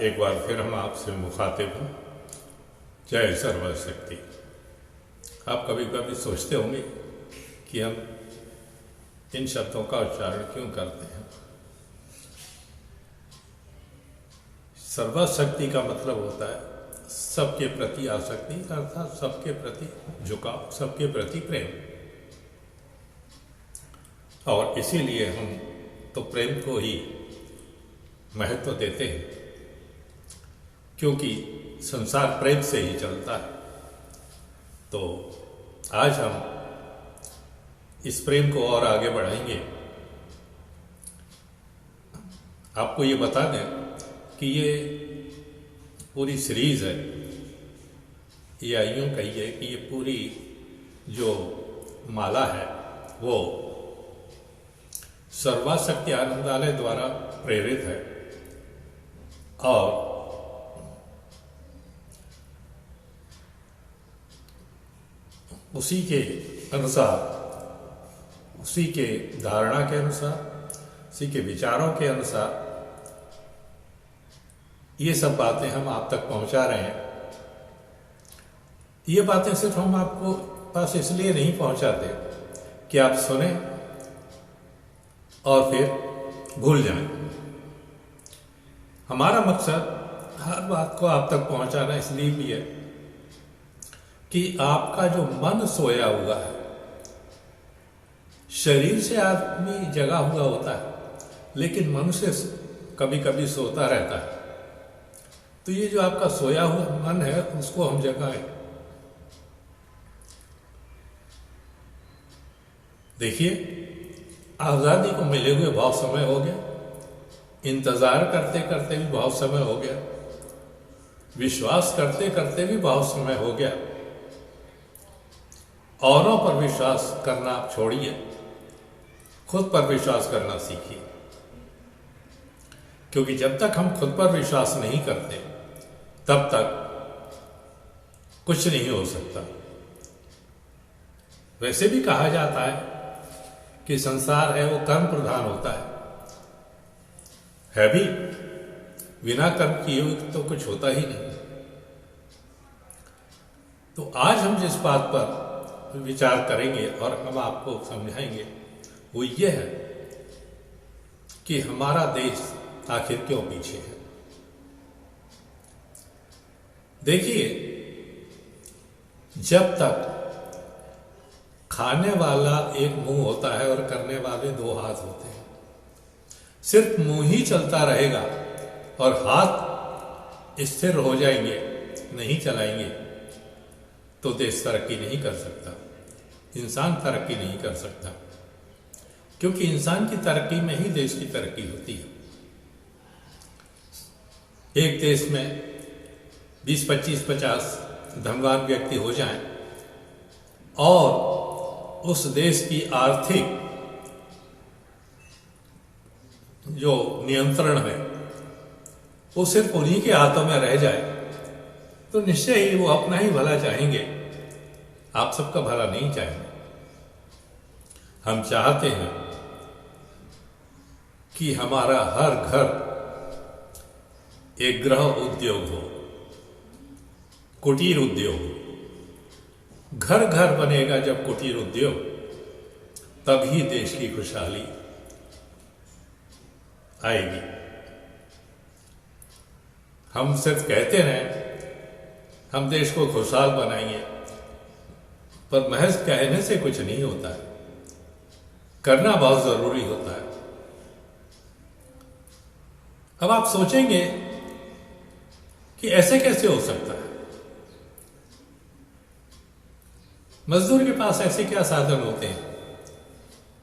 एक बार फिर हम आपसे मुखातिब हैं। जय सर्वशक्ति। आप कभी कभी सोचते होंगे कि हम इन शब्दों का उच्चारण क्यों करते हैं। सर्वशक्ति का मतलब होता है सबके प्रति आसक्ति, अर्थात सबके प्रति झुकाव, सबके प्रति प्रेम। और इसीलिए हम तो प्रेम को ही महत्व देते हैं, क्योंकि संसार प्रेम से ही चलता है। तो आज हम इस प्रेम को और आगे बढ़ाएंगे। आपको ये बता दें कि ये पूरी सीरीज है, या यूं कहिए कि ये पूरी जो माला है वो सर्वशक्ति आनंदालय द्वारा प्रेरित है। और उसी के अनुसार, उसी के धारणा के अनुसार, उसी के विचारों के अनुसार ये सब बातें हम आप तक पहुंचा रहे हैं। ये बातें सिर्फ हम आपको पास इसलिए नहीं पहुंचाते कि आप सुने और फिर भूल जाएं। हमारा मकसद हर बात को आप तक पहुंचाना इसलिए भी है कि आपका जो मन सोया हुआ है, शरीर से आदमी जगा हुआ होता है लेकिन मन से कभी कभी सोता रहता है। तो ये जो आपका सोया हुआ मन है उसको हम जगाएं। देखिए, आजादी को मिले हुए बहुत समय हो गया, इंतजार करते करते भी बहुत समय हो गया, विश्वास करते करते भी बहुत समय हो गया। औरों पर विश्वास करना आप छोड़िए, खुद पर विश्वास करना सीखिए। क्योंकि जब तक हम खुद पर विश्वास नहीं करते तब तक कुछ नहीं हो सकता। वैसे भी कहा जाता है कि संसार है वो कर्म प्रधान होता है भी, बिना कर्म किए हुए तो कुछ होता ही नहीं। तो आज हम जिस बात पर विचार करेंगे और हम आपको समझाएंगे वो ये है कि हमारा देश आखिर क्यों पीछे है। देखिए, जब तक खाने वाला एक मुंह होता है और करने वाले दो हाथ होते हैं, सिर्फ मुंह ही चलता रहेगा और हाथ स्थिर हो जाएंगे, नहीं चलाएंगे, तो देश तरक्की नहीं कर सकता, इंसान तरक्की नहीं कर सकता। क्योंकि इंसान की तरक्की में ही देश की तरक्की होती है। एक देश में 20, 25, 50 धनवान व्यक्ति हो जाएं और उस देश की आर्थिक जो नियंत्रण है वो सिर्फ उन्हीं के हाथों में रह जाए, तो निश्चय ही वो अपना ही भला चाहेंगे, आप सबका भला नहीं चाहेंगे। हम चाहते हैं कि हमारा हर घर एक गृह उद्योग हो, कुटीर उद्योग। घर घर बनेगा जब कुटीर उद्योग, तभी देश की खुशहाली आएगी। हम सिर्फ कहते हैं हम देश को खुशहाल बनाएंगे, पर महज कहने से कुछ नहीं होता है, करना बहुत जरूरी होता है। अब आप सोचेंगे कि ऐसे कैसे हो सकता है। मजदूर के पास ऐसे क्या साधन होते हैं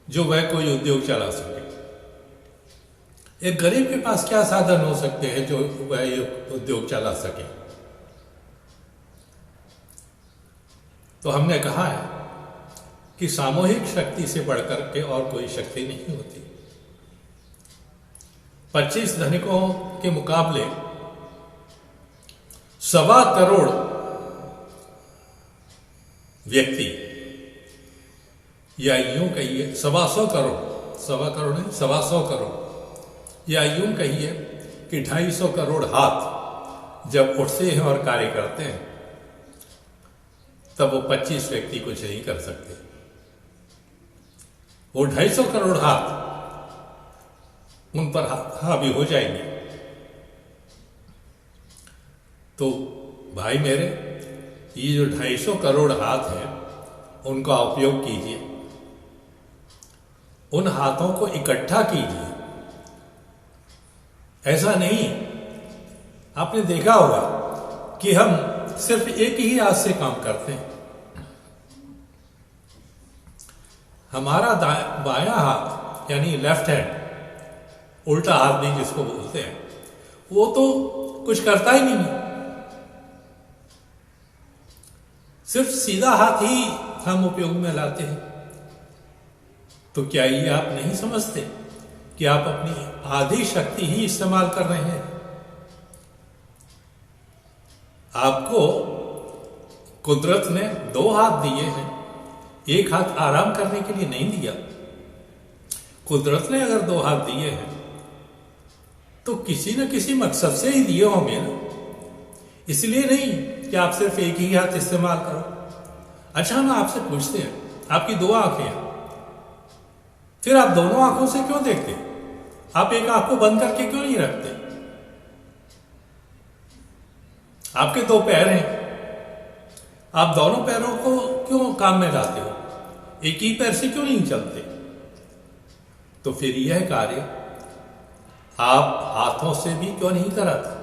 जो वह कोई उद्योग चला सके। एक गरीब के पास क्या साधन हो सकते हैं जो वह एक उद्योग चला सके। तो हमने कहा है कि सामूहिक शक्ति से बढ़कर के और कोई शक्ति नहीं होती। 25 धनिकों के मुकाबले 1.25 करोड़ व्यक्ति, या यूं कहिए 125 करोड़, 1.25 करोड़ नहीं 125 करोड़, या यूं कहिए कि 250 करोड़ हाथ जब उठते हैं और कार्य करते हैं तब वो 25 व्यक्ति कुछ नहीं कर सकते। वो 250 करोड़ हाथ उन पर हावी हो जाएंगे। तो भाई मेरे, ये जो 250 करोड़ हाथ हैं उनका उपयोग कीजिए, उन हाथों को इकट्ठा कीजिए। ऐसा नहीं, आपने देखा होगा कि हम सिर्फ एक ही हाथ से काम करते हैं। हमारा बायां हाथ यानी लेफ्ट हैंड, उल्टा हाथ नहीं जिसको बोलते हैं, वो तो कुछ करता ही नहीं। सिर्फ सीधा हाथ ही हम उपयोग में लाते हैं। तो क्या ये आप नहीं समझते कि आप अपनी आधी शक्ति ही इस्तेमाल कर रहे हैं? आपको कुदरत ने 2 हाथ दिए हैं, एक हाथ आराम करने के लिए नहीं दिया। कुदरत ने अगर 2 हाथ दिए हैं तो किसी न किसी मकसद से ही दिए होंगे ना। इसलिए नहीं कि आप सिर्फ एक ही हाथ इस्तेमाल करो। अच्छा, हम आपसे पूछते हैं, आपकी 2 आंखें हैं, फिर आप दोनों आंखों से क्यों देखते? आप एक आंख को बंद करके क्यों नहीं रखते? आपके 2 पैर हैं, आप दोनों पैरों को क्यों काम में लाते हो? एक ही पैर से क्यों नहीं चलते? तो फिर यह कार्य आप हाथों से भी क्यों नहीं कराते?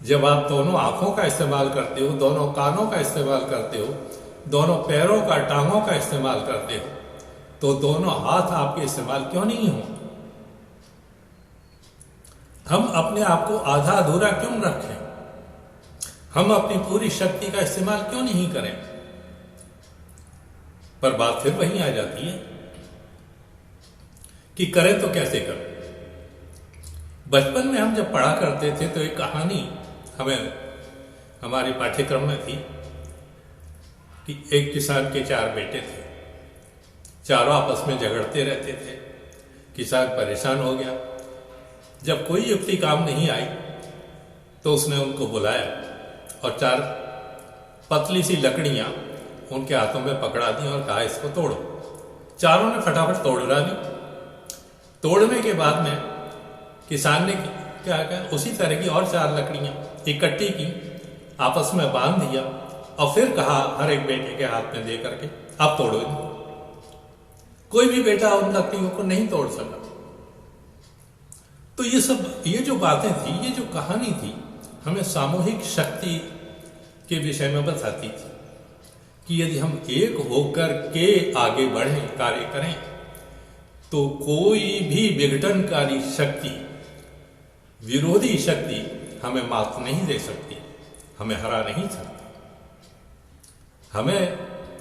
जब आप दोनों आंखों का इस्तेमाल करते हो, दोनों कानों का इस्तेमाल करते हो, दोनों पैरों का, टांगों का इस्तेमाल करते हो, तो दोनों हाथ आपके इस्तेमाल क्यों नहीं हो? हम अपने आप को आधा अधूरा क्यों रखें? हम अपनी पूरी शक्ति का इस्तेमाल क्यों नहीं करें? पर बात फिर वहीं आ जाती है कि करें तो कैसे करें। बचपन में हम जब पढ़ा करते थे तो एक कहानी हमें हमारे पाठ्यक्रम में थी कि एक किसान के 4 बेटे थे, चारों आपस में झगड़ते रहते थे। किसान परेशान हो गया। जब कोई युक्ति काम नहीं आई तो उसने उनको बुलाया और 4 पतली सी लकड़ियां उनके हाथों में पकड़ा दी और कहा, इसको तोड़ो। चारों ने फटाफट तोड़ डाली। तोड़ने के बाद में किसान ने क्या किया, उसी तरह की और 4 लकड़ियां इकट्ठी की, आपस में बांध दिया और फिर कहा हर एक बेटे के हाथ में दे करके, अब तोड़ो इनको। कोई भी बेटा उन लकड़ियों को नहीं तोड़ सका। तो ये जो बातें थी, ये जो कहानी थी, हमें सामूहिक शक्ति के विषय में बताती थी कि यदि हम एक होकर के आगे बढ़ें, कार्य करें, तो कोई भी विघटनकारी शक्ति, विरोधी शक्ति हमें मात नहीं दे सकती, हमें हरा नहीं सकती। हमें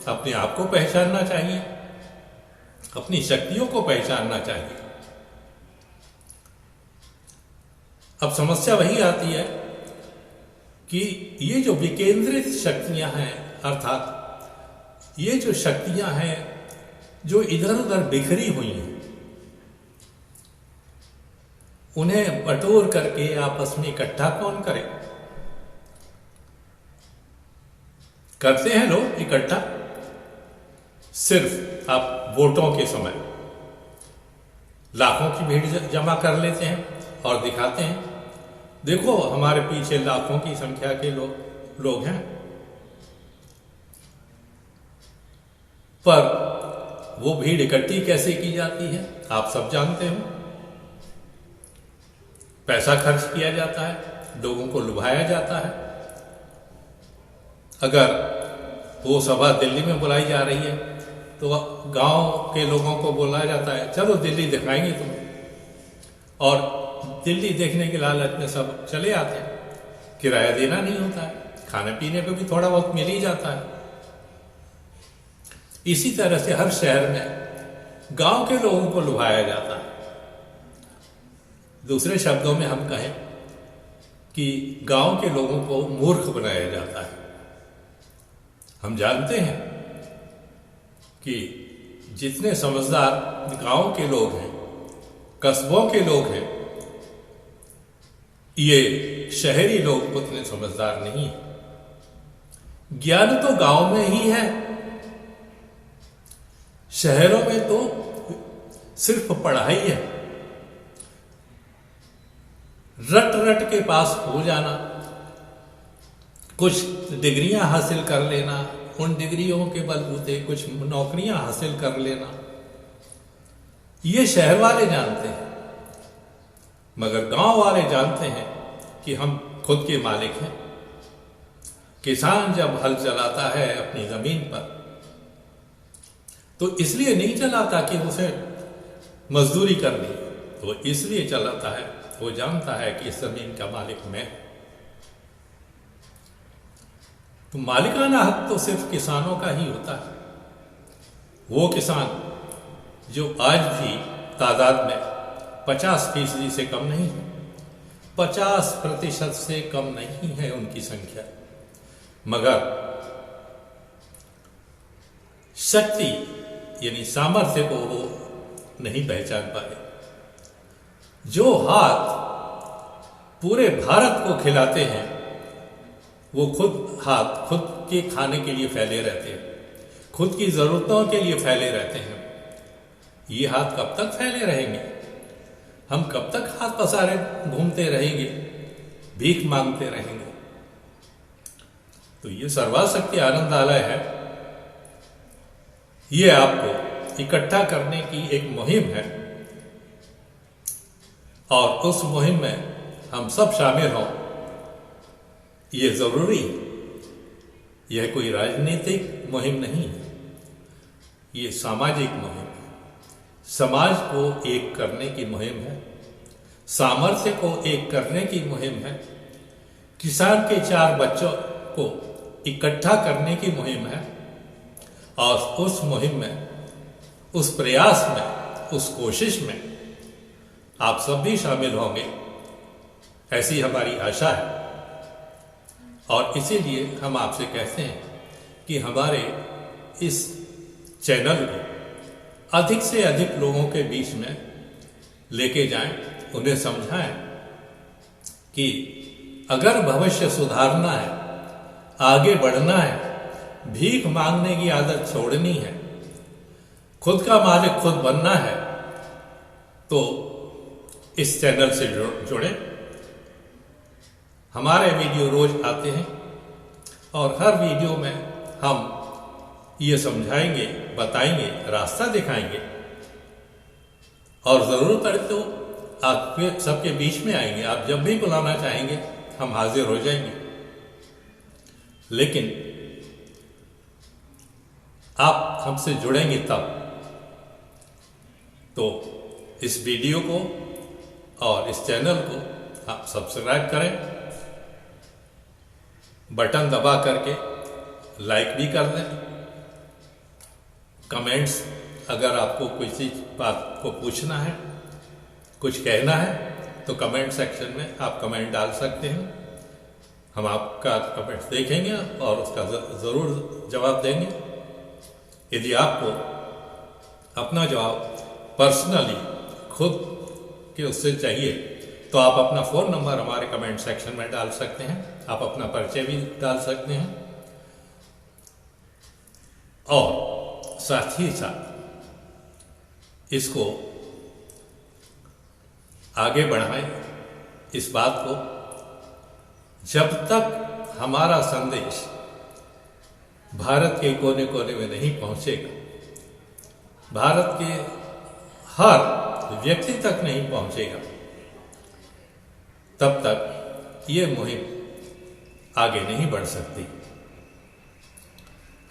अपने आप को पहचानना चाहिए, अपनी शक्तियों को पहचानना चाहिए। अब समस्या वही आती है कि ये जो विकेंद्रित शक्तियां हैं, अर्थात ये जो शक्तियां हैं जो इधर उधर बिखरी हुई हैं, उन्हें बटोर करके आपस में इकट्ठा कौन करे? करते हैं लोग इकट्ठा सिर्फ आप वोटों के समय लाखों की भीड़ जमा कर लेते हैं और दिखाते हैं, देखो हमारे पीछे लाखों की संख्या के लोग हैं। पर वो भीड़ इकट्ठी कैसे की जाती है आप सब जानते हो। पैसा खर्च किया जाता है, लोगों को लुभाया जाता है। अगर वो सभा दिल्ली में बुलाई जा रही है तो गांव के लोगों को बुलाया जाता है, चलो दिल्ली दिखाएंगे तुम्हें, और दिल्ली देखने के लालच में सब चले आते हैं। किराया देना नहीं होता है, खाने पीने पे भी थोड़ा बहुत मिल ही जाता है। इसी तरह से हर शहर में गांव के लोगों को लुभाया जाता है। दूसरे शब्दों में हम कहें कि गांव के लोगों को मूर्ख बनाया जाता है। हम जानते हैं कि जितने समझदार गांव के लोग हैं, कस्बों के लोग हैं, ये शहरी लोग उतने समझदार नहीं है। ज्ञान तो गांव में ही है, शहरों में तो सिर्फ पढ़ाई है। रट रट के पास हो जाना, कुछ डिग्रियां हासिल कर लेना, उन डिग्रियों के बलबूते कुछ नौकरियां हासिल कर लेना, ये शहर वाले जानते हैं। मगर गांव वाले जानते हैं कि हम खुद के मालिक हैं। किसान जब हल चलाता है अपनी जमीन पर, तो इसलिए नहीं चलाता कि उसे मजदूरी करनी, तो इसलिए चलाता है, वो जानता है कि इस जमीन का मालिक मैं। तो मालिकाना हक तो सिर्फ किसानों का ही होता है। वो किसान जो आज भी तादाद में 50% से कम नहीं है, 50% से कम नहीं है उनकी संख्या, मगर शक्ति यानी सामर्थ्य को वो नहीं पहचान पाए। जो हाथ पूरे भारत को खिलाते हैं, वो हाथ खुद के खाने के लिए फैले रहते हैं, खुद की जरूरतों के लिए फैले रहते हैं। ये हाथ कब तक फैले रहेंगे? हम कब तक हाथ पसारे घूमते रहेंगे, भीख मांगते रहेंगे? तो ये सर्वशक्ति आनंदालय है, ये आपको इकट्ठा करने की एक मुहिम है, और उस मुहिम में हम सब शामिल हों, ये जरूरी है। यह कोई राजनीतिक मुहिम नहीं है, ये सामाजिक मुहिम है। समाज को एक करने की मुहिम है, सामर्थ्य को एक करने की मुहिम है, किसान के 4 बच्चों को इकट्ठा करने की मुहिम है। और उस मुहिम में, उस प्रयास में, उस कोशिश में आप सब भी शामिल होंगे, ऐसी हमारी आशा है। और इसीलिए हम आपसे कहते हैं कि हमारे इस चैनल को अधिक से अधिक लोगों के बीच में लेके जाएं, उन्हें समझाएं कि अगर भविष्य सुधारना है, आगे बढ़ना है, भीख मांगने की आदत छोड़नी है, खुद का मालिक खुद बनना है, तो इस चैनल से जुड़े। हमारे वीडियो रोज आते हैं और हर वीडियो में हम ये समझाएंगे, बताएंगे, रास्ता दिखाएंगे, और जरूरत पड़े तो आपके सबके बीच में आएंगे। आप जब भी बुलाना चाहेंगे हम हाजिर हो जाएंगे। लेकिन आप हमसे जुड़ेंगे तब। तो इस वीडियो को और इस चैनल को आप सब्सक्राइब करें, बटन दबा करके लाइक भी कर दें। कमेंट्स, अगर आपको किसी बात को पूछना है, कुछ कहना है, तो कमेंट सेक्शन में आप कमेंट डाल सकते हैं। हम आपका कमेंट देखेंगे और उसका ज़रूर जवाब देंगे। यदि आपको अपना जवाब पर्सनली खुद के उससे चाहिए, तो आप अपना फ़ोन नंबर हमारे कमेंट सेक्शन में डाल सकते हैं। आप अपना परिचय भी डाल सकते हैं, और साथ ही साथ इसको आगे बढ़ाएं। इस बात को, जब तक हमारा संदेश भारत के कोने कोने में नहीं पहुंचेगा, भारत के हर व्यक्ति तक नहीं पहुंचेगा, तब तक ये मुहिम आगे नहीं बढ़ सकती।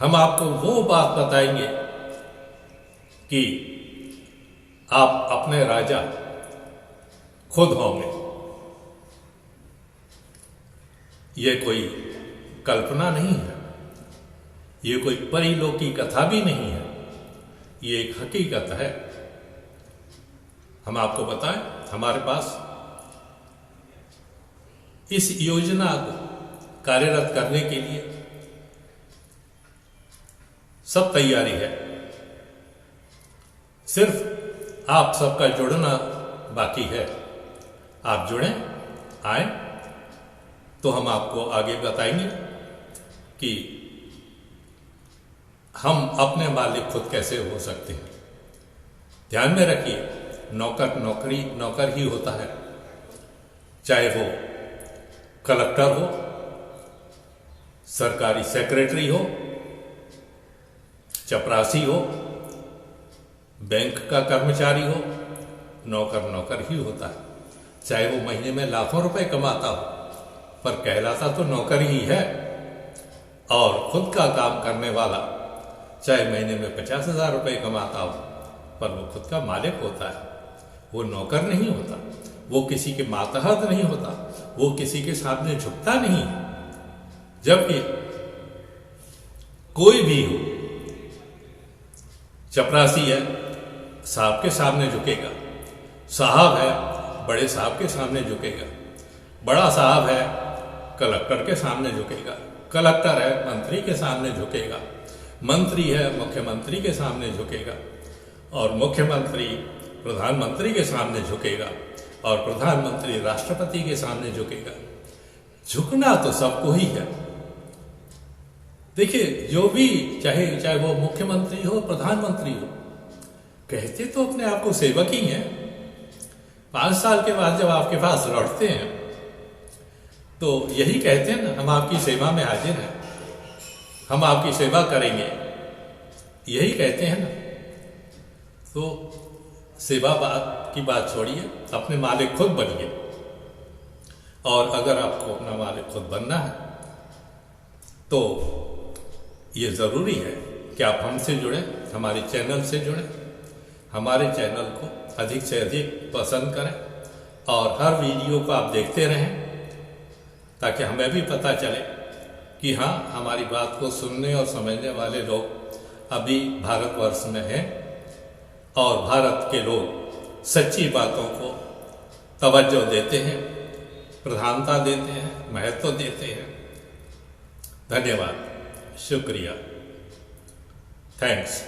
हम आपको वो बात बताएंगे कि आप अपने राजा खुद होंगे। ये कोई कल्पना नहीं है, ये कोई परिलोक की कथा भी नहीं है, ये एक हकीकत है। हम आपको बताएं, हमारे पास इस योजना को कार्यरत करने के लिए सब तैयारी है। सिर्फ आप सबका जुड़ना बाकी है। आप जुड़ें, आए तो हम आपको आगे बताएंगे कि हम अपने मालिक खुद कैसे हो सकते हैं। ध्यान में रखिए, नौकर ही होता है, चाहे वो कलेक्टर हो, सरकारी सेक्रेटरी हो, चपरासी हो, बैंक का कर्मचारी हो, नौकर ही होता है। चाहे वो महीने में लाखों रुपए कमाता हो, पर कहलाता तो नौकर ही है। और खुद का काम करने वाला चाहे महीने में 50,000 रुपए कमाता हो, पर वो खुद का मालिक होता है, वो नौकर नहीं होता, वो किसी के मातहत नहीं होता, वो किसी के सामने झुकता नहीं है। जबकि कोई भी हो, चपरासी है, साहब के सामने झुकेगा, साहब है, बड़े साहब के सामने झुकेगा, बड़ा साहब है, कलेक्टर के सामने झुकेगा, कलेक्टर है, मंत्री के सामने झुकेगा, मंत्री है, मुख्यमंत्री के सामने झुकेगा, और मुख्यमंत्री प्रधानमंत्री के सामने झुकेगा, और प्रधानमंत्री राष्ट्रपति के सामने झुकेगा। झुकना तो सबको ही है। देखिए, जो भी चाहे वो मुख्यमंत्री हो, प्रधानमंत्री हो, कहते तो अपने आप को सेवक ही हैं। 5 साल के बाद जब आपके पास लौटते हैं तो यही कहते हैं ना, हम आपकी सेवा में हाजिर हैं, हम आपकी सेवा करेंगे, यही कहते हैं ना। तो सेवा की बात छोड़िए, अपने मालिक खुद बनिए। और अगर आपको अपना मालिक खुद बनना है तो ये ज़रूरी है कि आप हमसे जुड़ें, हमारे चैनल से जुड़ें, हमारे चैनल को अधिक से अधिक पसंद करें और हर वीडियो को आप देखते रहें, ताकि हमें भी पता चले कि हाँ, हमारी बात को सुनने और समझने वाले लोग अभी भारतवर्ष में हैं और भारत के लोग सच्ची बातों को तवज्जो देते हैं, प्रधानता देते हैं, महत्व देते हैं। धन्यवाद, शुक्रिया, थैंक्स।